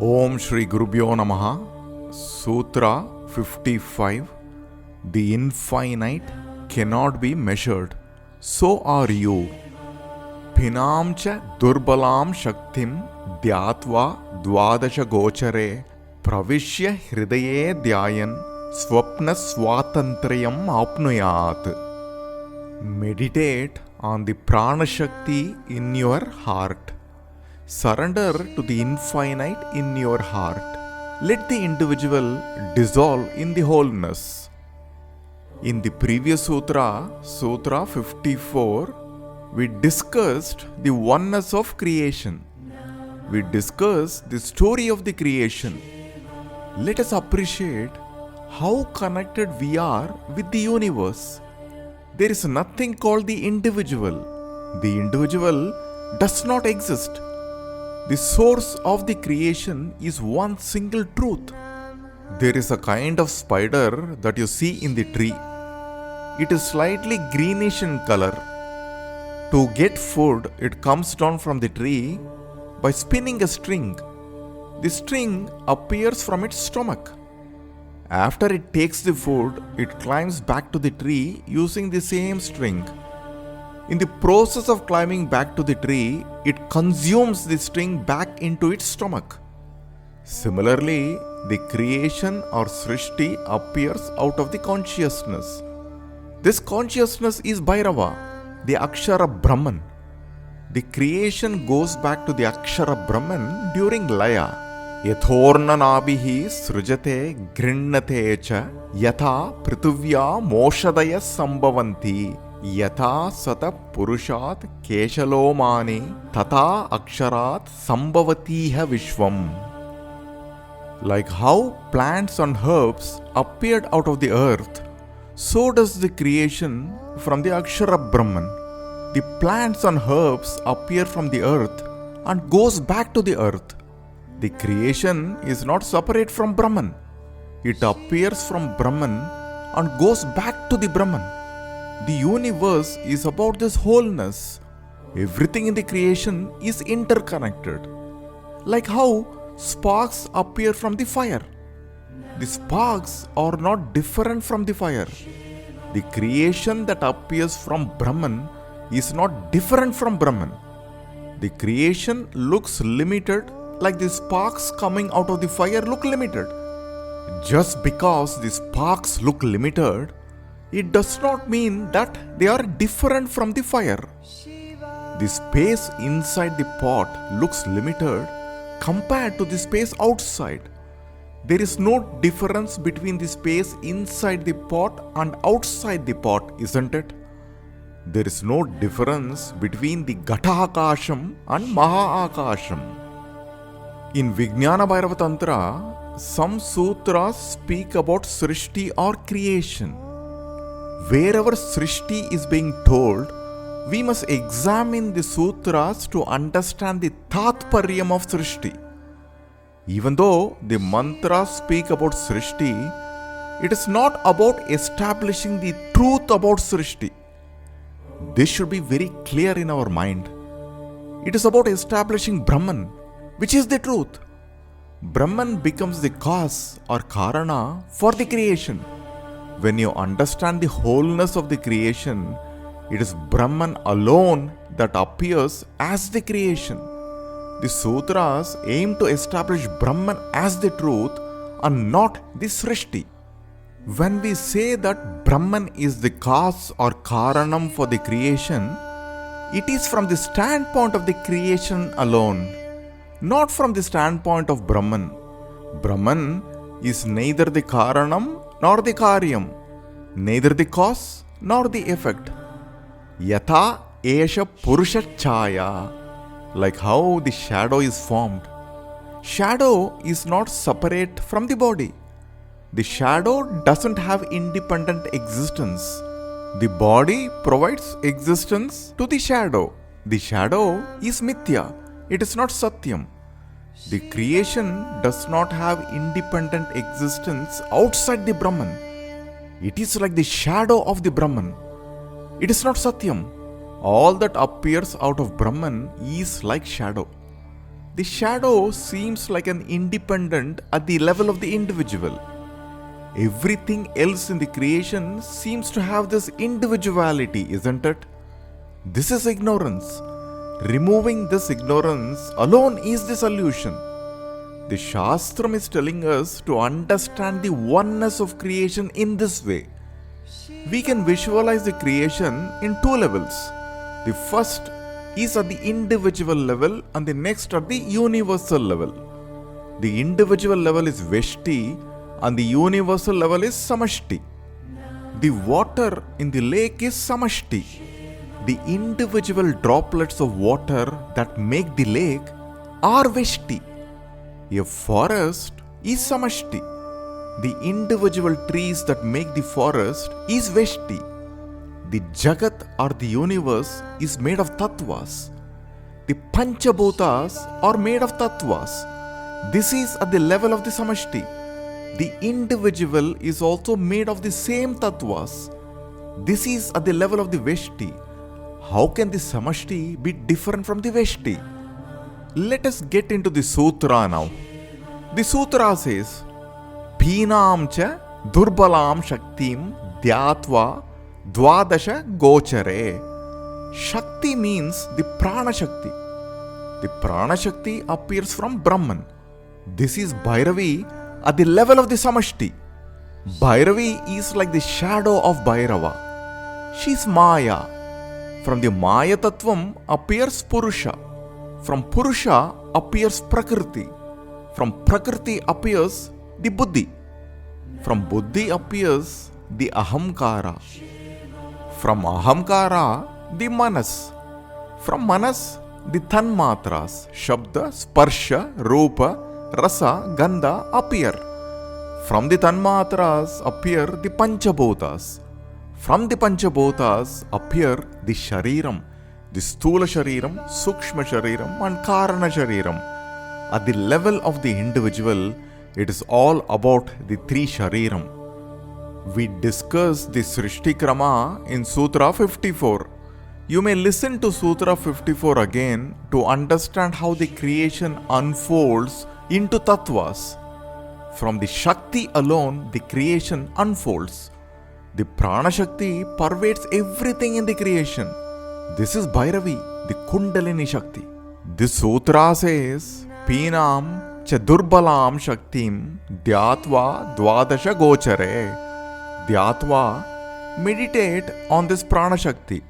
Om Shri Gurubhyo Namaha. Sutra-55. The infinite cannot be measured. So are you. Pinam cha durbalam shaktim dhyatva dvadasha gochare pravishya hridaye dhyayan swapna swatantrayam apnuyat. Meditate on the prana shakti in your heart. Surrender to the infinite in your heart. Let the individual dissolve in the wholeness. In the previous sutra, Sutra 54, we discussed the oneness of creation. We discussed the story of the creation. Let us appreciate how connected we are with the universe. There is nothing called the individual. The individual does not exist. The source of the creation is one single truth. There is a kind of spider that you see in the tree. It is slightly greenish in color. To get food, it comes down from the tree by spinning a string. The string appears from its stomach. After it takes the food, it climbs back to the tree using the same string. In the process of climbing back to the tree, it consumes the string back into its stomach. Similarly, the creation or Srishti appears out of the consciousness. This consciousness is Bhairava, the Akshara Brahman. The creation goes back to the Akshara Brahman during Laya. Yathorna nabihi srujate grinnate cha yatha prithuvya moshadaya sambhavanti yatha sata purushat keshalomani tata aksharat sambhavatiha vishvam. Like how plants and herbs appeared out of the earth, so does the creation from the Akshara Brahman. The plants and herbs appear from the earth and goes back to the earth. The creation is not separate from Brahman. It appears from Brahman and goes back to the Brahman. The universe is about this wholeness. Everything in the creation is interconnected. Like how sparks appear from the fire. The sparks are not different from the fire. The creation that appears from Brahman is not different from Brahman. The creation looks limited, like the sparks coming out of the fire look limited. Just because the sparks look limited, it does not mean that they are different from the fire. The space inside the pot looks limited compared to the space outside. There is no difference between the space inside the pot and outside the pot, isn't it? There is no difference between the Ghatakasham and Mahaakasham. In Vijñāna-Bhairava-Tantra, some sutras speak about Srishti or creation. Wherever Srishti is being told, we must examine the sutras to understand the Tatparyam of Srishti. Even though the mantras speak about Srishti, it is not about establishing the truth about Srishti. This should be very clear in our mind. It is about establishing Brahman, which is the truth. Brahman becomes the cause or Karana for the creation. When you understand the wholeness of the creation, it is Brahman alone that appears as the creation. The sutras aim to establish Brahman as the truth and not the Srishti. When we say that Brahman is the cause or Karanam for the creation, it is from the standpoint of the creation alone, not from the standpoint of Brahman. Brahman is neither the Karanam nor the Karyam, neither the cause nor the effect. Yatha esha purusha chaya, like how the shadow is formed. Shadow is not separate from the body. The shadow doesn't have independent existence. The body provides existence to the shadow. The shadow is mithya. It is not satyam. The creation does not have independent existence outside the Brahman. It is like the shadow of the Brahman. It is not Satyam. All that appears out of Brahman is like shadow. The shadow seems like an independent at the level of the individual. Everything else in the creation seems to have this individuality, isn't it? This is ignorance. Removing this ignorance alone is the solution. The Shastram is telling us to understand the oneness of creation in this way. We can visualize the creation in two levels. The first is at the individual level and the next at the universal level. The individual level is Veshti and the universal level is Samashti. The water in the lake is Samashti. The individual droplets of water that make the lake are Veshti. A forest is Samashti. The individual trees that make the forest is Veshti. The Jagat or the universe is made of Tattvas. The Panchabhutas are made of Tattvas. This is at the level of the Samashti. The individual is also made of the same Tattvas. This is at the level of the Veshti. How can the Samashti be different from the Veshti? Let us get into the Sutra now. The Sutra says, Phinam cha durbalam shaktim dhyatva dvadasha gochare. Shakti means the Prana Shakti. The Prana Shakti appears from Brahman. This is Bhairavi at the level of the Samashti. Bhairavi is like the shadow of Bhairava. She is Maya. From the Maya Tattvam appears Purusha. From Purusha appears Prakriti. From Prakriti appears the Buddhi. From Buddhi appears the Ahamkara. From Ahamkara, the Manas. From Manas, the Tanmatras, Shabda, Sparsha, Rupa, Rasa, Gandha appear. From the Tanmatras appear the Panchabhutas. From the Panchabhutas appear the Shariram, the Stula Shariram, Sukshma Shariram and Karana Shariram. At the level of the individual, it is all about the three Shariram. We discussed the Srishti Krama in Sutra 54. You may listen to Sutra 54 again to understand how the creation unfolds into Tattvas. From the Shakti alone, the creation unfolds. The Prana Shakti pervades everything in the creation. This is Bhairavi, the Kundalini Shakti. This Sutra says, Phinam cha durbalam shaktim dhyatva dvadasha gochare. Dhyatva, meditate on this Prana Shakti.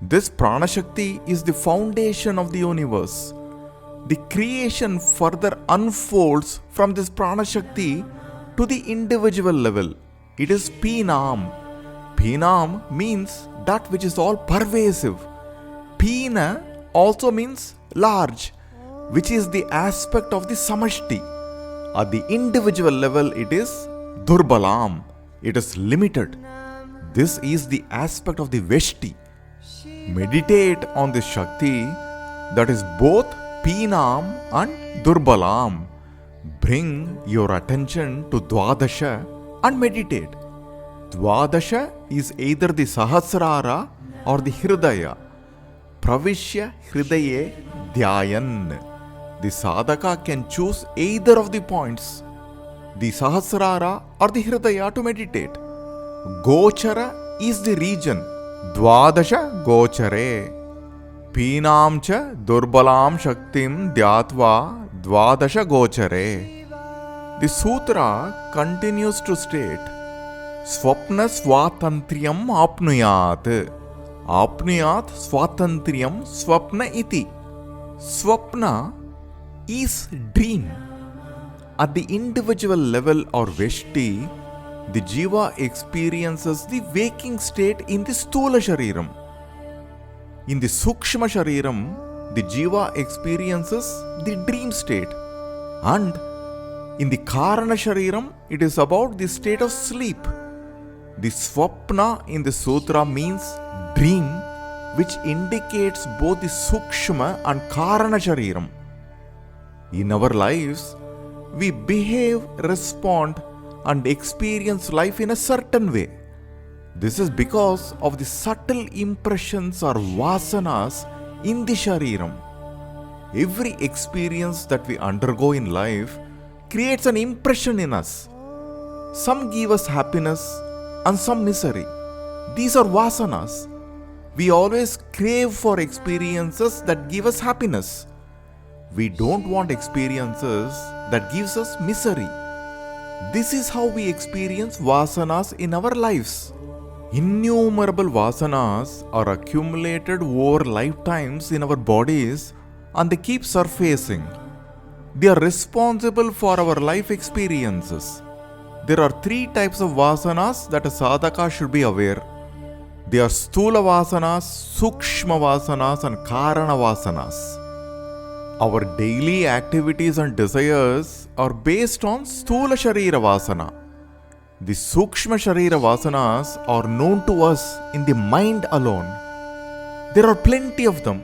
This Prana Shakti is the foundation of the universe. The creation further unfolds from this Prana Shakti to the individual level. It is Phinam. Phinam means that which is all pervasive. Phina also means large, which is the aspect of the Samashti. At the individual level, it is Durbalam. It is limited. This is the aspect of the Veshti. Meditate on this Shakti that is both Phinam and Durbalam. Bring your attention to Dvadasha and meditate. Dvadasha is either the Sahasrara or the Hridaya. Pravishya Hridaye Dhyayan. The sadhaka can choose either of the points, the Sahasrara or the Hridaya, to meditate. Gochara is the region. Dvadasha Gochare. Phinam cha durbalam shaktim dhyatva dvadasha gochare. The sutra continues to state, Swapna swatantriyam apnuyat. Apnuyat swatantriyam swapna iti. Swapna is dream. At the individual level or Veshti, the Jiva experiences the waking state in the Stula Shariram. In the Sukshma Shariram, the Jiva experiences the dream state. And in the Karana Shariram, it is about the state of sleep. The Swapna in the Sutra means dream, which indicates both the Sukshma and Karana Shariram. In our lives, we behave, respond, and experience life in a certain way. This is because of the subtle impressions or vasanas in the shariram. Every experience that we undergo in life creates an impression in us. Some give us happiness and some misery. These are vasanas. We always crave for experiences that give us happiness. We don't want experiences that gives us misery. This is how we experience vasanas in our lives. Innumerable vasanas are accumulated over lifetimes in our bodies and they keep surfacing. They are responsible for our life experiences. There are three types of vasanas that a sadhaka should be aware. They are Sthula vasanas, Sukshma vasanas and Karana vasanas. Our daily activities and desires are based on Sthula Sharira Vasana. The Sukshma Sharira Vasanas are known to us in the mind alone. There are plenty of them.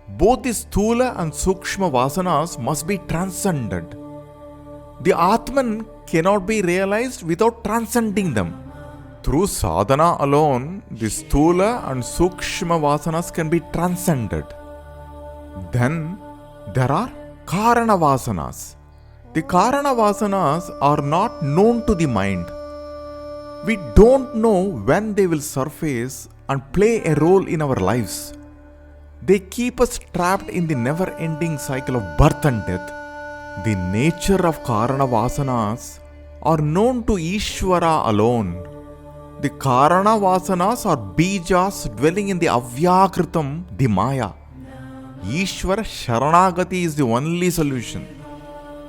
Both the Sthula and Sukshma Vasanas must be transcended. The Atman cannot be realized without transcending them. Through sadhana alone, the Sthula and Sukshma Vasanas can be transcended. Then there are Karana Vasanas. The Karana Vasanas are not known to the mind. We don't know when they will surface and play a role in our lives. They keep us trapped in the never-ending cycle of birth and death. The nature of Karana Vasanas are known to Īśvara alone. The Karana Vasanas are Bijas dwelling in the Avyakritam, the Maya. Ishvara Sharanagati is the only solution.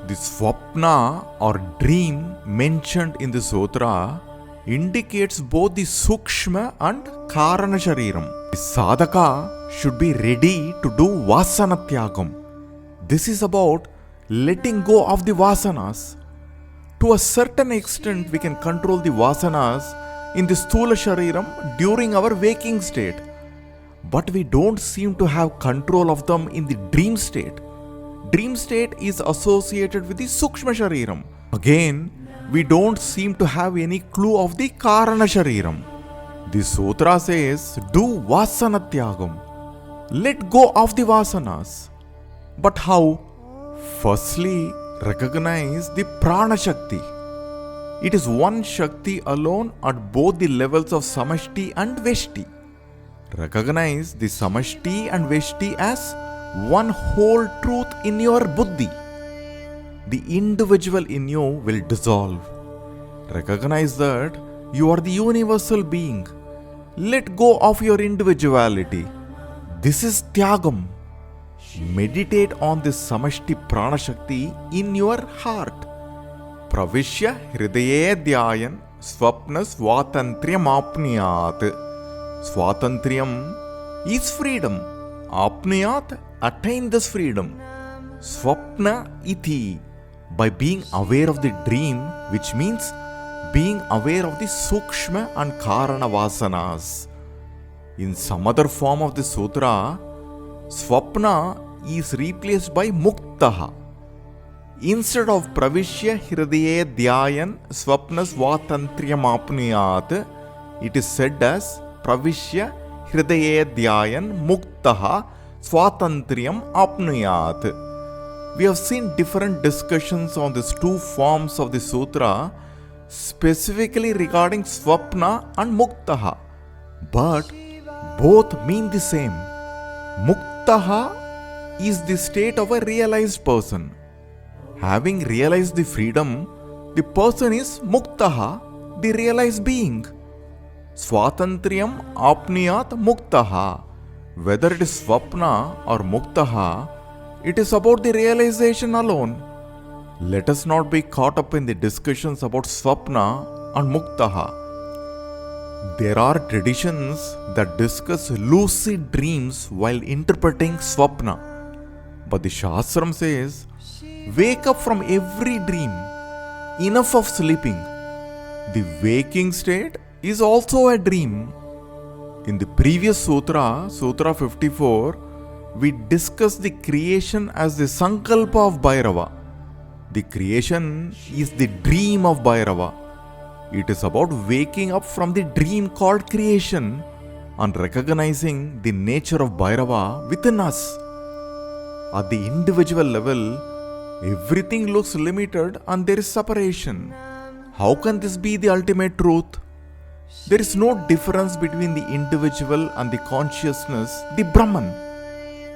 The Swapna or dream mentioned in the Sutra indicates both the Sukshma and Karana Shariram. The sadhaka should be ready to do Vasana Tyagam. This is about letting go of the Vasanas. To a certain extent, we can control the Vasanas in the Sthula Shariram during our waking state. But we don't seem to have control of them in the dream state. Dream state is associated with the Sukshma Shariram. Again, we don't seem to have any clue of the Karana Shariram. The Sutra says, do Vasana Tyagam. Let go of the Vasanas. But how? Firstly, recognize the Prana Shakti. It is one Shakti alone at both the levels of Samashti and Veshti. Recognize the Samashti and Veshti as one whole truth in your buddhi. The individual in you will dissolve. Recognize that you are the universal being. Let go of your individuality. This is Tyagam. Meditate on this Samashti Prana Shakti in your heart. Pravishya Hridaye Dhyayan Swapna Swatantriyam Apniyat. Swatantriyam is freedom. Apniyat, attain this freedom. Swapna iti, by being aware of the dream, which means being aware of the Sukshma and Karana Vasanas. In some other form of the Sutra, Swapna is replaced by Muktaha. Instead of Pravishya Hridaye Dhyayan Swapna Swatantriyam Apniyat, it is said as Pravishya Hridaye Dhyayan Muktaha Swatantriyam Apnuyat. We have seen different discussions on these two forms of the sutra, specifically regarding Swapna and Muktaha. But both mean the same. Muktaha is the state of a realized person. Having realized the freedom, the person is Muktaha, the realized being. Swatantriyam apniyat muktaha. Whether it is Swapna or Muktaha, it is about the realization alone. Let us not be caught up in the discussions about Swapna and Muktaha. There are traditions that discuss lucid dreams while interpreting Swapna. But the Shastram says, wake up from every dream. Enough of sleeping. The waking state is also a dream. In the previous sutra, Sutra 54, we discussed the creation as the Sankalpa of Bhairava. The creation is the dream of Bhairava. It is about waking up from the dream called creation and recognizing the nature of Bhairava within us. At the individual level, everything looks limited and there is separation. How can this be the ultimate truth? There is no difference between the individual and the consciousness, the Brahman.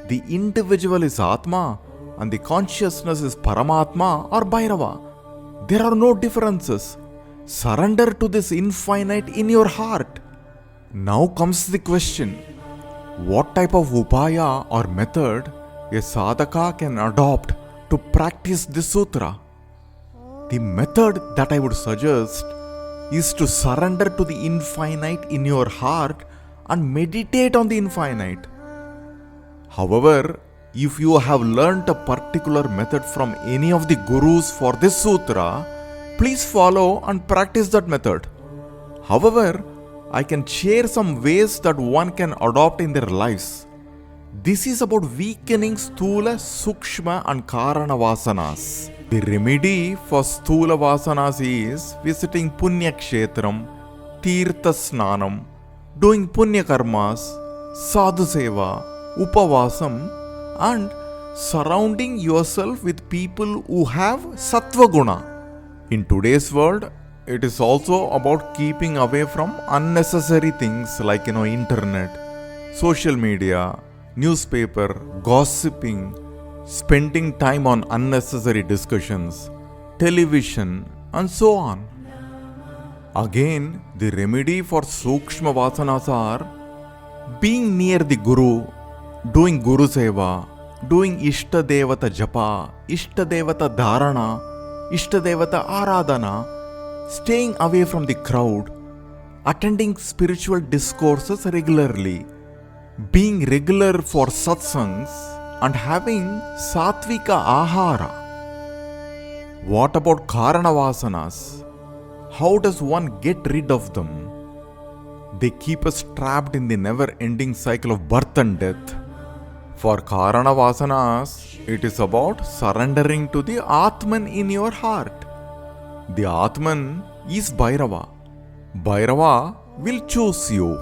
The individual is Atma and the consciousness is Paramatma or Bhairava. There are no differences. Surrender to this infinite in your heart. Now comes the question, what type of upaya or method a sadhaka can adopt to practice this sutra? The method that I would suggest is to surrender to the infinite in your heart and meditate on the infinite. However, if you have learnt a particular method from any of the gurus for this sutra, please follow and practice that method. However, I can share some ways that one can adopt in their lives. This is about weakening Sthula, Sukshma and Karana Vasanas. The remedy for Sthula Vasanas is visiting Punya Kshetram, Tirtha Snanam, doing Punya Karmas, Sadhu Seva, Upavasam, and surrounding yourself with people who have Sattva Guna. In today's world, it is also about keeping away from unnecessary things like internet, social media, newspaper, gossiping, spending time on unnecessary discussions, television, and so on. Again, the remedy for Sukshma Vasanas are being near the Guru, doing Guru Seva, doing Ishta Devata Japa, Ishta Devata Dharana, Ishta Devata Aradhana, staying away from the crowd, attending spiritual discourses regularly, being regular for satsangs, and having Satvika Ahara. What about Karana Vasanas? How does one get rid of them? They keep us trapped in the never-ending cycle of birth and death. For Karana Vasanas, it is about surrendering to the Atman in your heart. The Atman is Bhairava. Bhairava will choose you.